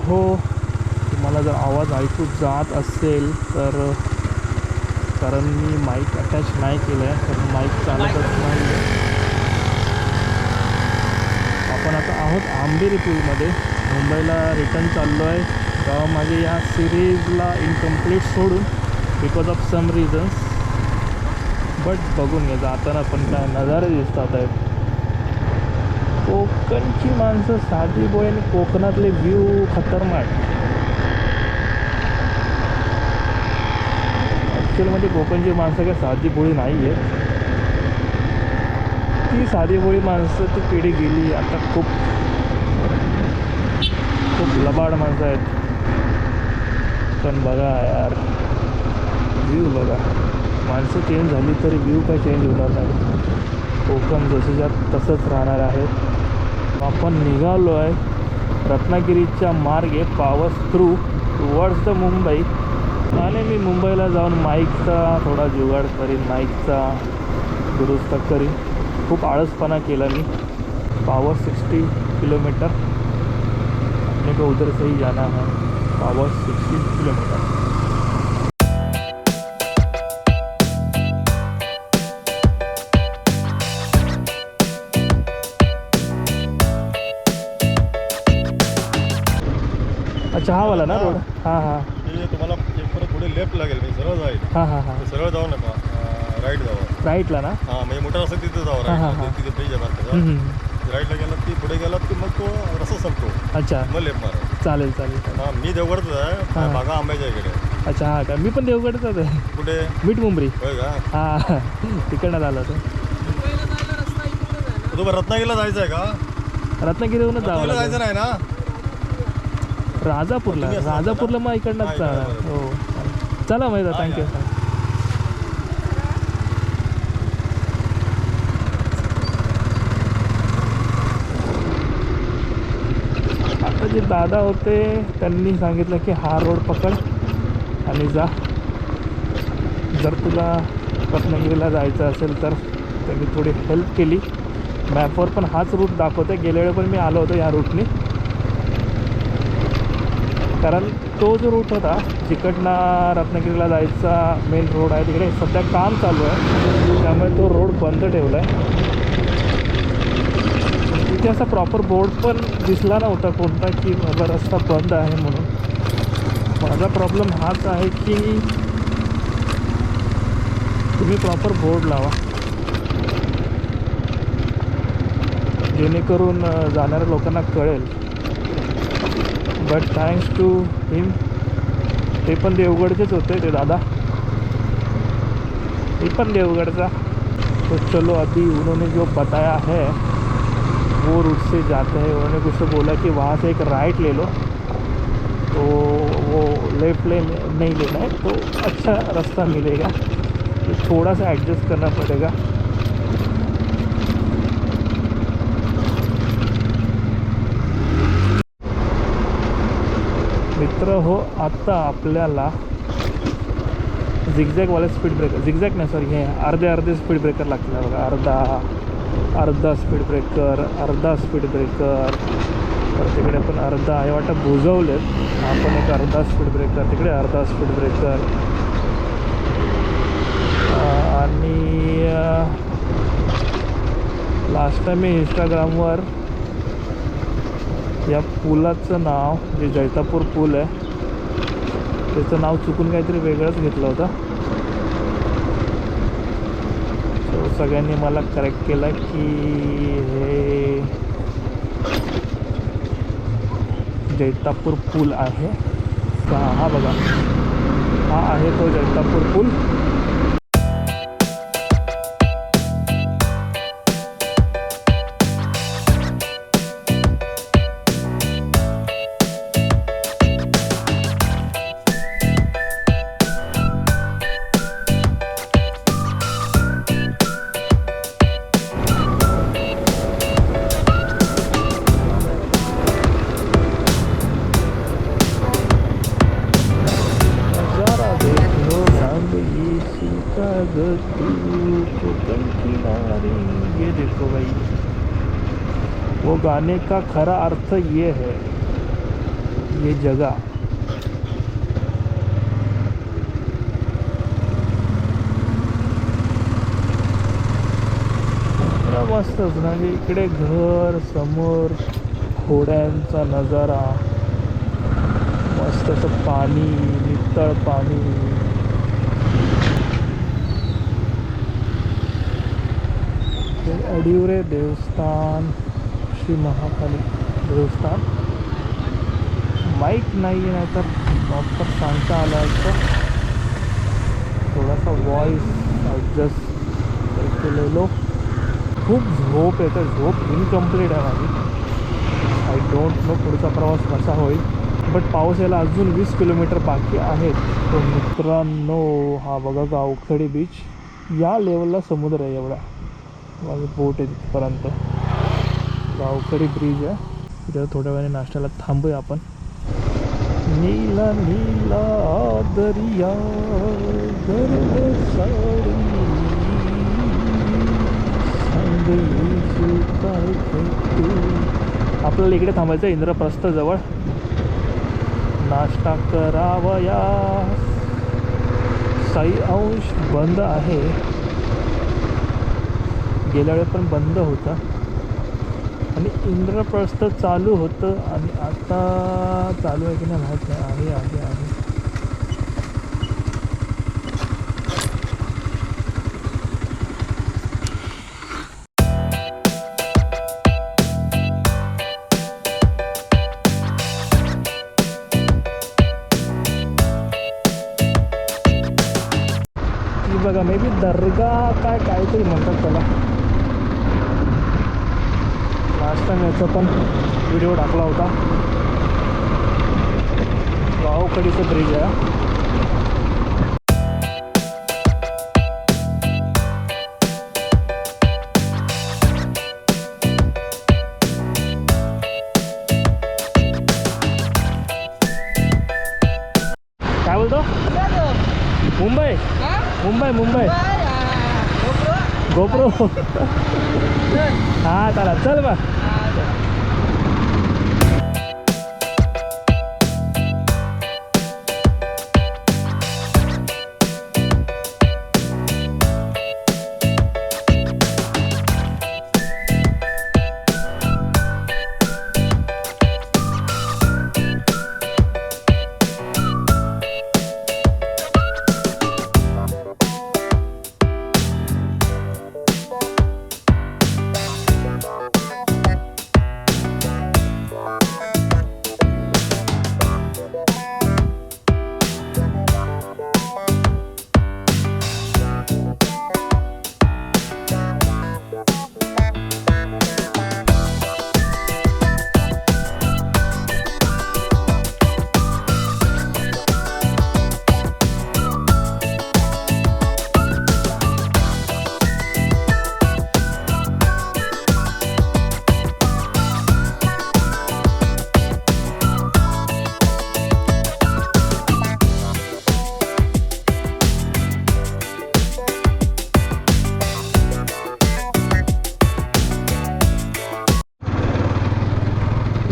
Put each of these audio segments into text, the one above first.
हो, तुम्हाला जर आवाज ऐकू जात असेल तर कारण मी माईक अटॅच नाही केलं आहे, तर माईक चालतच नाही आहे. आपण आता आहोत आंबेरी पूलमध्ये. मुंबईला रिटर्न चाललो आहे गावामागे या सिरीजला इनकम्प्लीट सोडून because of some reasons. But बघून घ्या जाताना पण काय नजारे दिसतात आहेत. कोकणची माणसं साधी बोय आणि कोकणातले व्ह्यू खतरनाक. ॲक्च्युअलमध्ये कोकणची माणसं काय साधी बोळी नाही आहेत. ती साधी बोळी माणसं ती पिढी गेली. आता खूप खूप लबाड माणसं आहेत. पण बघा यार, व्ह्यू बघा. माणसं चेंज झाली तरी व्ह्यू काय चेंज होणार नाही. कोकण जसंच्या तसंच राहणार आहे. आपण निघालो आहे रत्नागिरीच्या मार्गे पावस थ्रू टुवर्ड्स द मुंबई. आणि मी मुंबईला जाऊन माईकचा थोडा जुगाड करीन, माईकचा दुरुस्त करीन. खूप आळसपणा केला मी. पावस 60 किलोमीटर अपने को उधर से ही जाना है. पावस 60 किलोमीटर. अच्छा हा वाला ना रोड. हां हां ते तुम्हाला एक परत पुढे लेफ्ट लागेल, मी सरळ जाईल. हां हां हां. सरळ जाऊ नका, राईट जावा. राईटला ना. हां, म्हणजे मोठा असेल तिथे जावा. हां, हां, राईट हां. तिथे ब्रिज आहे बारकाचा. राईटला गेलात की पुढे गेलात की मग तो रस्ता संपतो. अच्छा मग लेफ्ट मारा. चालेल चालेल चालेल. हां, मी देवगडच आहे. हां. बागा आंब्याच्या इकडे. अच्छा हां का. मी पण देवगडचाच आहे. कुठे? मीठ मुंबरी. होय का? हां तिकडनं आलं होतं. तुम्हाला रत्नागिरीला जायचं आहे का? रत्नागिरीवरूनच जावं रत्नागिरीला लागेल. जायचं नाही ना? राजापूरला. तुम्ही असं राजापूरला मग इकडनंच हां, जाणार. इकडनं हो चला माहिती आहे. थँक्यू. आता जे दादा होते त्यांनी सांगितलं की हा रोड पकड आणि जा. जर तुला रत्नागिरीला जायचं असेल तर त्यांनी थोडी हेल्प केली. मॅपवर पण हाच रूट दाखवते. गेल्या वेळी पण मी आलो होतो या रूटनी. कारण तो जो रूट होता जिकडनं रत्नागिरीला जायचा मेन रोड आहे तिकडे सध्या काम चालू आहे, त्यामुळे तो रोड बंद ठेवला आहे. तिथे असा प्रॉपर बोर्ड पण दिसला नव्हता कोणता की माझा रस्ता बंद आहे म्हणून. माझा प्रॉब्लेम हाच आहे की तुम्ही प्रॉपर बोर्ड लावा जेणेकरून जाणाऱ्या लोकांना कळेल. बट थँक्स टू हिम, ते पण देवगडचेच होते ते दादा. हे पण देवगडचा. तो चलो अभी उन्होंने जो बताया है वो रूट से जाते हैं. उन्होंने कुछ बोला कि वहाँ से एक राइट ले लो, तो वो लेफ्ट नहीं लेना है तो अच्छा रास्ता मिलेगा. तो थोड़ा सा एडजस्ट करना पड़ेगा. मित्र हो, आता आपल्याला झिगझॅगवाले स्पीड ब्रेकर, झिगझॅग नाही सॉरी, हे अर्धे स्पीड ब्रेकर लागतील बघा. अर्धा स्पीड ब्रेकर, अर्धा स्पीड ब्रेकर. तर तिकडे पण अर्धा आहे वाटतं बुजवलेत. हा पण एक अर्धा स्पीड ब्रेकर, तिकडे अर्धा स्पीड ब्रेकर. आणि लास्ट टाईम मी इंस्टाग्रामवर या पुलाचं नाव, जे जैतापूर पूल आहे त्याचं नाव चुकून काहीतरी वेगळंच घेतलं होतं. सो सगळ्यांनी मला करेक्ट केलं की हे जैतापूर पूल आहे का. हा बघा, हा आहे तो जैतापूर पूल. ये देखो भाई, वो गाने का खरा अर्थ ये है. ये जगह मस्तच ना. इकडे घर, समोर घोड्यांचा नजारा, मस्त असं पाणी, नितळ पाणी. अडिवरे देवस्थान, श्री महाकाली देवस्थान. माईक नाही आहे, नाहीतर प्रॉपर सांगता आलं असतं. थोडासा व्हॉइस ॲडजस्ट केलेलो. खूप झोप येते, झोप इनकम्प्लीट आहे माझी. आय डोंट नो पुढचा प्रवास कसा होईल, बट पाऊस यायला अजून 20 किलोमीटर बाकी आहेत. तो मित्रांनो, हा बघा गावखडी बीच. या लेवलला समुद्र आहे एवढा. माझं बोट आहे तिथपर्यंत. गावखडी ब्रिज आहे. तिथे थोड्या वेळाने नाश्त्याला थांबूया आपण. नीला नीला दरिया गर्द साडी आपल्याला इकडे थांबायचं आहे इंद्रप्रस्थ जवळ. नाश्ता करावया. साई अंश बंद आहे. गेल्या वेळेस पण बंद होता आणि इंद्रप्रस्थ चालू होतं आणि आता चालू आहे की नाही माहीत नाही. आहे. बघा मे बी दर्गा काहीतरी म्हणतात त्याला. लास्ट टाइम याचा पण व्हिडिओ टाकला होता. गावखडीचं ब्रिज आहे. काय बोलतो? मुंबई गोप्रो. हा चला चल बा.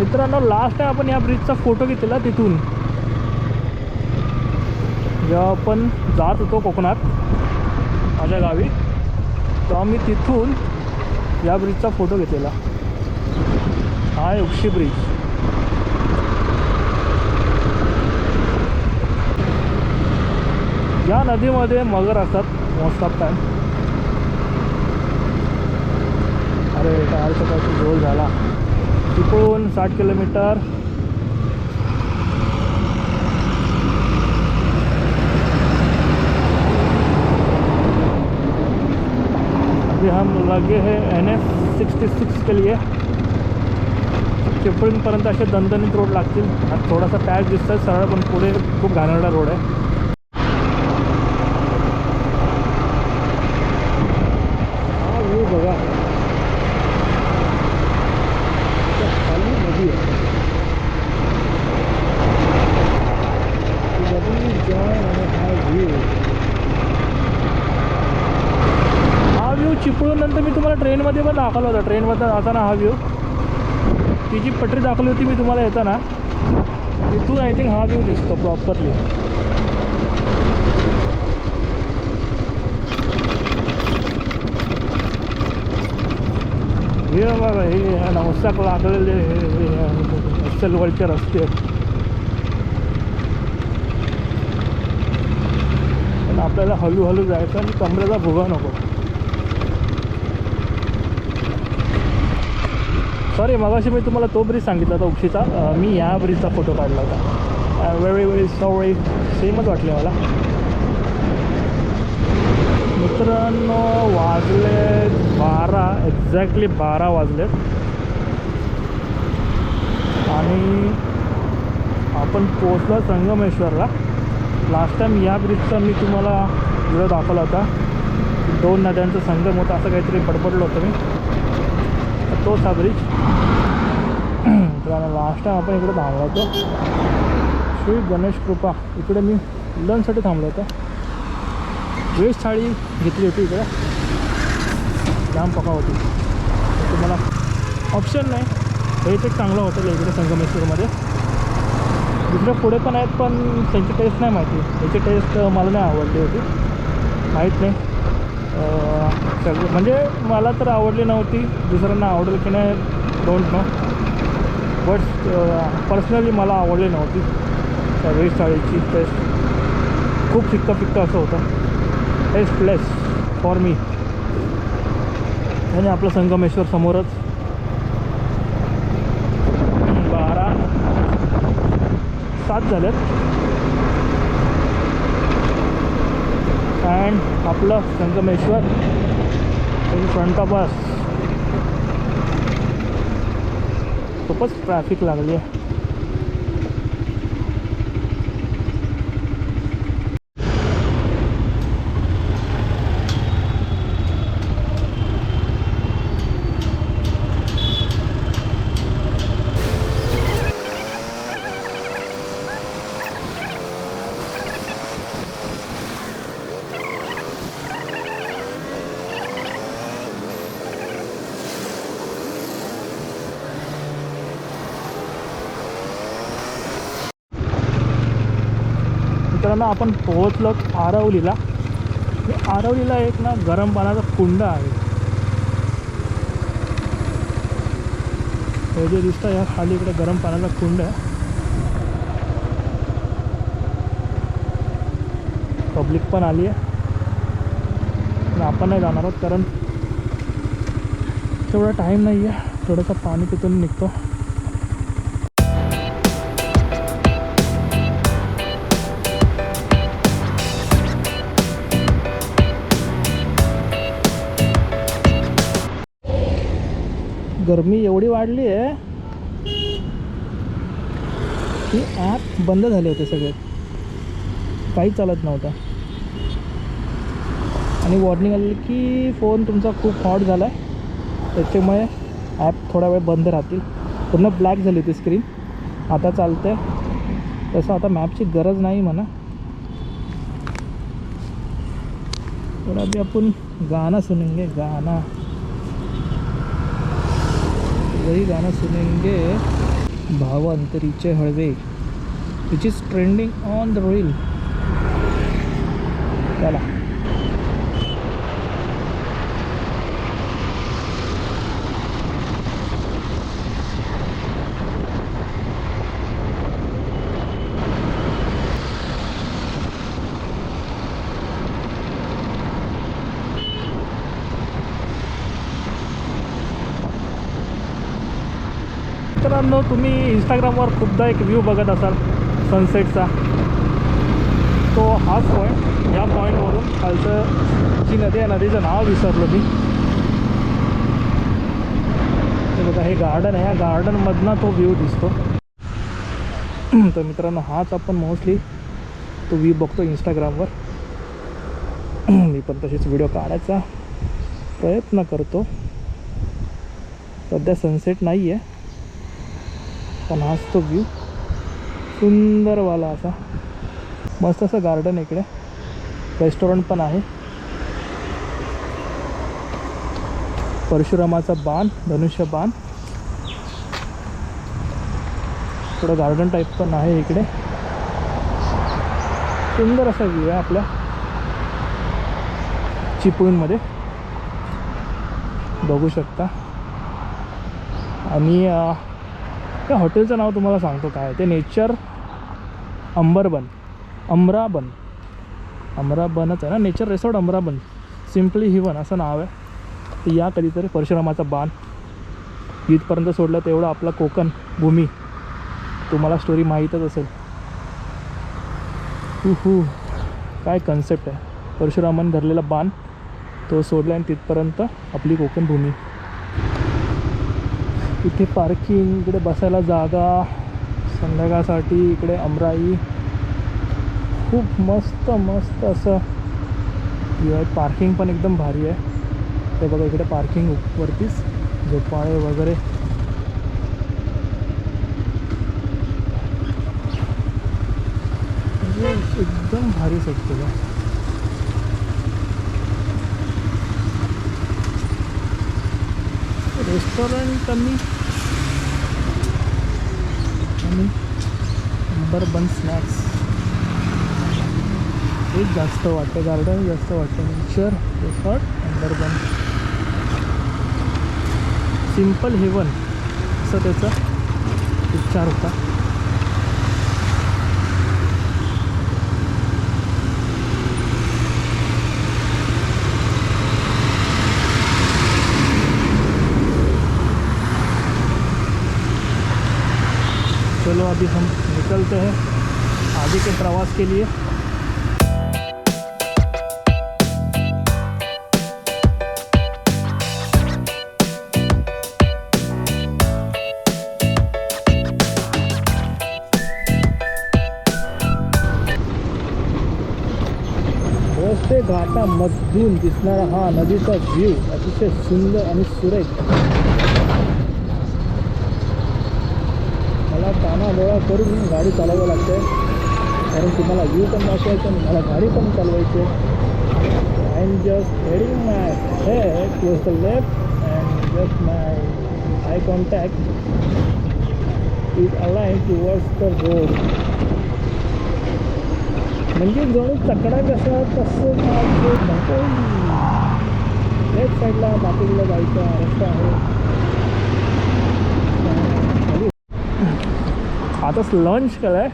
मित्रांनो, लास्ट टाइम आपण या ब्रिजचा फोटो घेतलेला तिथून, जेव्हा आपण जात होतो कोकणात माझ्या गावी, तेव्हा मी तिथून या ब्रिजचा फोटो घेतलेला. हा आहे उक्षी ब्रिज. या नदीमध्ये मगर असतात मोस्ट ऑफ टाइम. अरे काल सकाळची गोल झाला. चिपळूण 60 किलोमीटर. अभी हम लगे हैं NH66 के लिए. चिपळूणपर्यंत असे दणदणीत रोड लागतील. आणि थोडासा पॅच दिसतोय सरळ, पण पुढे खूप घाणेरडा रोड आहे. हा व्ह्यू बघा. हा व्ह्यू चिपळूण नंतर मी तुम्हाला ट्रेनमध्ये पण दाखवला होता. ट्रेनमध्ये जाताना हा व्ह्यू, ती जी पटरी दाखवली होती मी तुम्हाला येताना, इथून आय थिंक हा व्ह्यू दिसतो प्रॉपरली. हे बघा हे नवसाक लागलेले हे सलवडचे रस्ते आहेत. पण आपल्याला हळूहळू जायचं आणि कमरेचा भुगा नको. सॉरी मगाशी मी तुम्हाला तो ब्रिज सांगितला होता उपशीचा, मी या ब्रिजचा फोटो काढला होता. व्हेरी सॉरी, सेमच वाटले मला. मित्रांनो वाजले 12, एक्झॅक्टली 12 वाजलेत आणि आपण पोचलो संगमेश्वरला. लास्ट टाईम या ब्रिजचा मी तुम्हाला व्हिडिओ दाखवला होता. 2 नद्यांचा संगम होता असं काहीतरी बडबडलं होतं मी. तोच हा ब्रिज. तर लास्ट टाईम आपण इकडे थांबलो होतो श्री गणेश कृपा. इकडे मी लंचसाठी थांबलो होतो. व्हेज थाळी घेतली होती इकडे, जाम पका होती. तर तुम्हाला ऑप्शन नाही. हेच एक चांगलं हॉटेल आहे इकडे संगमेश्वरमध्ये. दुसरे पुढे पण आहेत पण त्यांची टेस्ट नाही माहिती. याची टेस्ट मला नाही आवडली होती, माहीत नाही. सगळं म्हणजे मला तर आवडली नव्हती, दुसऱ्यांना आवडेल की नाही डोंट नो, बट पर्सनली मला आवडली नव्हती. त्या व्हेज थाळीची टेस्ट खूप फिक्का फिक्का असं होतं. Tasteless for me. आणि आपलं संगमेश्वर समोरच. 12:07 झालेत अँड आपलं Sangameshwar in front of us. खूपच ट्रॅफिक लागली आहे. मित्रांनो आपण पोहोचलो आरवलीला. आरवलीला एक ना गरम पाण्याचा कुंड आहे. हे जे दिसतं या खाली इकडे गरम पाण्याचा कुंड आहे. पब्लिक पण आली आहे पण आपण नाही जाणार आहोत कारण तेवढा टाईम नाही आहे. थोडंसं पाणी तिथून निघतो. गरमी एवढी वाढली आहे की ॲप बंद झाले होते सगळे, काही चालत नव्हतं. आणि वॉर्निंग आली की फोन तुमचा खूप हॉट झाला आहे, त्याच्यामुळे ॲप थोडा वेळ बंद राहतील. पूर्ण ब्लॅक झाली होती स्क्रीन. आता चालतं आहे तसं. आता मॅपची गरज नाही म्हणा. थोडा अभी आपण गाना सुनेंगे, गाना वही गाना सुनेंगे. भाव अंतरीचे हळवे which is trending on the reel. चला मित्रांनो, तुम्ही इंस्टाग्रामवर खूपदा एक व्ह्यू बघत असाल सनसेटचा. तो हाच पॉईंट. या पॉईंटवरून खालचं जी नदी आहे, नदीचं नाव विसरलो मी. हे बघा हे गार्डन आहे. या गार्डनमधनं तो व्ह्यू दिसतो. तर मित्रांनो हाच आपण मोस्टली तो व्ह्यू बघतो इंस्टाग्रामवर. मी पण तसेच व्हिडिओ काढायचा प्रयत्न करतो. सध्या सनसेट नाही आहे पण हाच तो व्ह्यू सुंदरवाला असा मस्त असं गार्डन. इकडे रेस्टॉरंट पण आहे. परशुरामाचा बाण, धनुष्य बाण. थोडं गार्डन टाईप पण आहे इकडे. सुंदर असा व्ह्यू आहे आपल्या चिपळूणमध्ये, बघू शकता. आणि त्या हॉटेलचं नाव तुम्हाला सांगतो काय ते, नेचर अमराबनच आहे ना, नेचर रिसॉर्ट अमराबन, सिम्पली हिवन असं नाव आहे. तर या कधीतरी. परशुरामाचा बाण इथपर्यंत सोडलं तेवढं आपला कोकण भूमी तुम्हाला स्टोरी माहीतच असेल. काय कन्सेप्ट आहे. परशुरामाने धरलेला बाण तो सोडला आणि तिथपर्यंत आपली कोकण भूमी. इथे पार्किंग, इकडे बसायला जागा संध्याकाळसाठी, इकडे अमराई. खूप मस्त मस्त असं आहे. पार्किंग पण एकदम भारी आहे. ते बघा इकडे पार्किंग वरतीच झोपाळे वगैरे. एकदम भारी सेट केलं. रेस्टॉरंट आणि अमराबन स्नॅक्स हेच जास्त वाटतं, गार्डन जास्त वाटतं. नेचर रिसॉर्ट अमराबन, सिम्पल हेवन असं त्याचा उच्चार होता. चलो अभी हम निकलते हैं आगे के प्रवास के लिए. रस्ते घाटामधून दिसणारा हा नदीचा व्ह्यू अतिशय सुंदर आणि सुरेख. मला कानाडोळा करून गाडी चालवावं लागते, कारण तुम्हाला व्ह्यू पण दाखवायचं आणि मला गाडी पण चालवायची. I am just heading my head towards the left and just my eye contact is aligned towards the road. म्हणजे जणू चकडा कसा तसं लेफ्ट साईडला बाकीला जायचा रस्ता आहे. आताच लंच केलं आहे,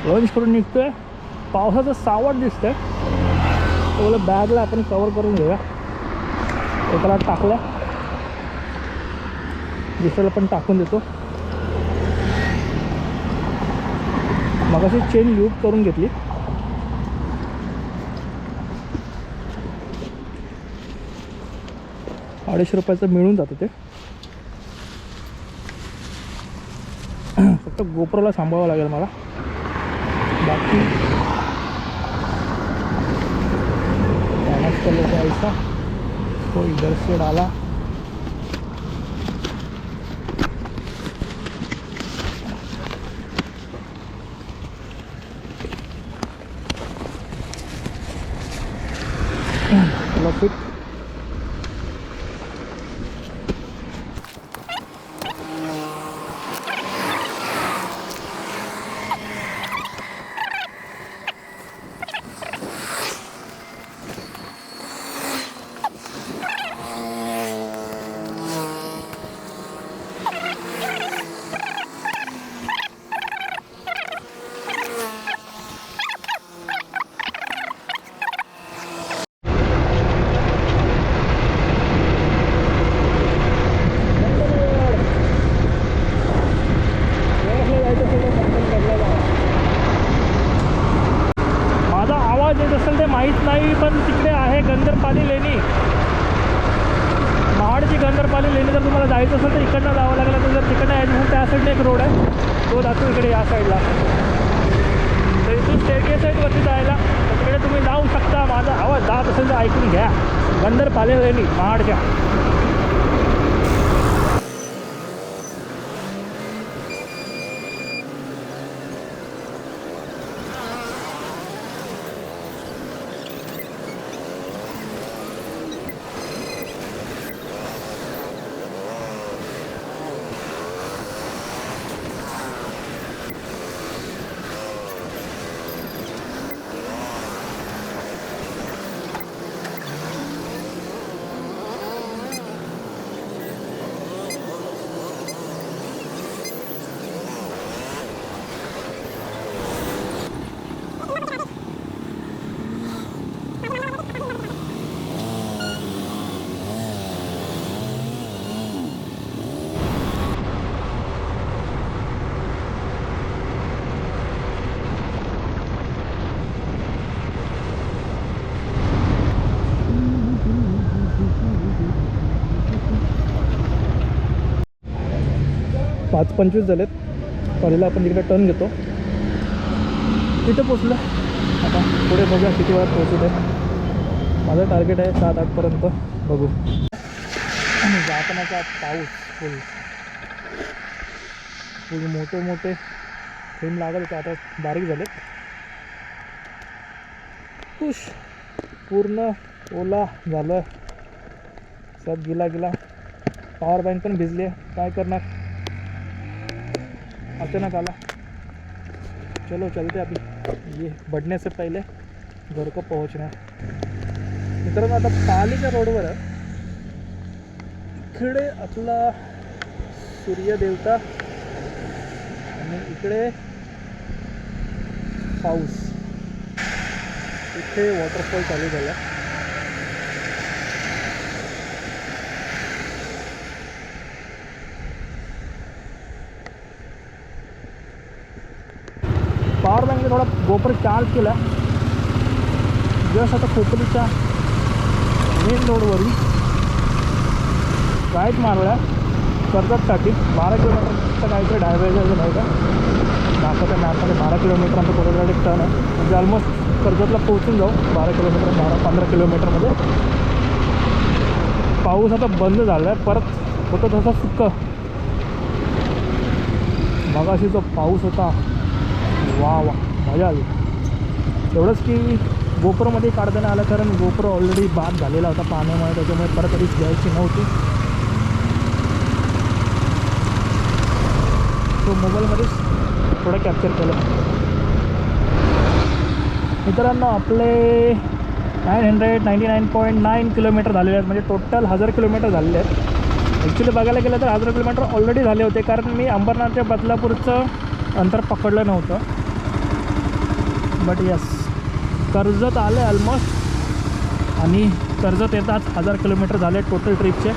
लंच करून निघतो आहे. पावसाचं सावट दिसतं आहे, तर बोला बॅगला आपण कवर करून घेऊया. एकाला टाकलं, दुसऱ्याला पण टाकून देतो. मगाशी चेन लूप करून घेतली. ₹250 मिळून जातं ते. फक्त गोप्रोला सांभाळावं लागेल मला, बाकी मॅनेज कर लेते ऐसा. तो इधर से डाला. चलो फिट. माहीत नाही, पण तिकडे आहे गंधरपाली लेणी, महाडची गंधरपाली लेणी. जर तुम्हाला जायचं असेल तर इकडनं जावं लागलं. तर जर तिकडनं यायचं असेल त्या साईडला एक रोड आहे, तो जातो इकडे या साईडला. तर इथून स्टेडियम साईडवरती जायला तिकडे तुम्ही जाऊ शकता. माझा आवाज जात असेल तर ऐकून घ्या. गंधरपाली लेणी महाडच्या. 5:25 झालेत. कॉलेजला आपण तिकडे टर्न घेतो. तिथे पोचलं. आता पुढे बघा किती वेळात पोहोचू दे. माझं टार्गेट आहे 7-8पर्यंत. बघू. आणि जातानाचा पाऊस फुल मोठे मोठे थेंब लागत होते, आता बारीक झालेत. खुश पूर्ण ओला झालं. सब गिला गिला. पॉवर बँक पण भिजली आहे. काय करणार, अचानक आला. चलो चलते अभी, ये बढ़ने से पहले घर को पहुंचना है. मित्रांनो आता पालीच्या रोडवर आहे. इकडे आपला सूर्यदेवता आणि इकडे पाऊस. इथे वॉटरफॉल चालू झाला. पॉवर बँकने थोडा गोपर चार्ज केला. जस्ट आता खोपलीच्या मेन रोडवरून राईट मारला कर्जतसाठी. 12 किलोमीटरचा काहीतरी डायव्हर्जन नाही का दाखवत्या मॅपमध्ये. 12 किलोमीटर आमचं कोरेगाव एक टर्न आहे. म्हणजे ऑलमोस्ट कर्जतला पोहोचून जाऊ. 12 किलोमीटर 12-15 किलोमीटरमध्ये. पाऊस आता बंद झाला आहे. परत होतं तसं सुक्क. मगाशी जो पाऊस होता, वा वा मजा आली. एवढंच की गोप्रोमध्ये काढता नाही आलं, कारण गोप्रो ऑलरेडी बाद झालेला होता पाण्यामुळे. त्याच्यामुळे परत तरीच घ्यायची नव्हती. तो मोबाईलमध्येच थोडं कॅप्चर केलं. मित्रांनो आपले 999.9 किलोमीटर झालेले आहेत. म्हणजे टोटल 1000 किलोमीटर झालेले आहेत. ॲक्च्युली बघायला गेलं तर 1000 किलोमीटर ऑलरेडी झाले होते, कारण मी अंबरनाथ ते बदलापूरचं अंतर पकडलं नव्हतं. बट यस, कर्जत आलं ऑलमोस्ट. आणि कर्जत येताच 1000 किलोमीटर झाले टोटल ट्रिपचे.